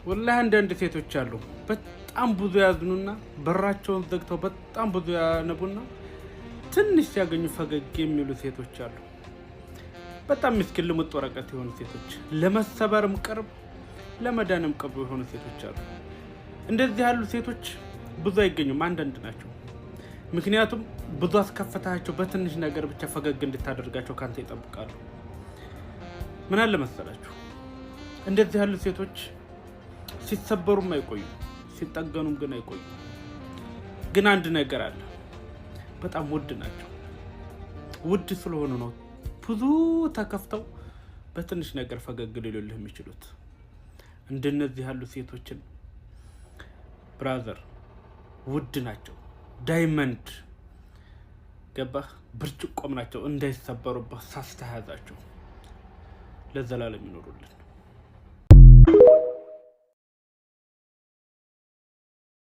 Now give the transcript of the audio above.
ወላሂ አንዳንድ ሴቶች አሉ በጣም ብዙ ያዝኑና በራቸውን ዘግተው በጣም ብዙ ያነቡና ትንሽ ሲያገኙ ፈገግ የሚሉ ሴቶች አሉ። በጣም ምስኪን ልሙጥ ወረቀት የሆኑ ሴቶች፣ ለመሰበርም ቅርብ ለመዳንም ቅርብ የሆኑ ሴቶች አሉ። እንደዚህ ያሉ ሴቶች ብዙ አይገኙም፣ አንዳንድ ናቸው። ምክንያቱም ብዙ አስከፈታቸው በትንሽ ነገር ብቻ ፈገግ እንድታደርጋቸው ካንተ ይጠብቃሉ። ምን አለ መሰላችሁ እንደዚህ ያሉ ሴቶች ሲሰበሩም አይቆዩም፣ ሲጠገኑም ግን አይቆዩም። ግን አንድ ነገር አለ፣ በጣም ውድ ናቸው። ውድ ስለሆኑ ነው ብዙ ተከፍተው በትንሽ ነገር ፈገግ ሊሉልህ የሚችሉት። እንደነዚህ ያሉ ሴቶችን ብራዘር ውድ ናቸው። ዳይመንድ ገባህ? ብርጭቆም ናቸው። እንዳይሰበሩበት ሳስተያዛቸው ለዘላለም ይኖሩልን።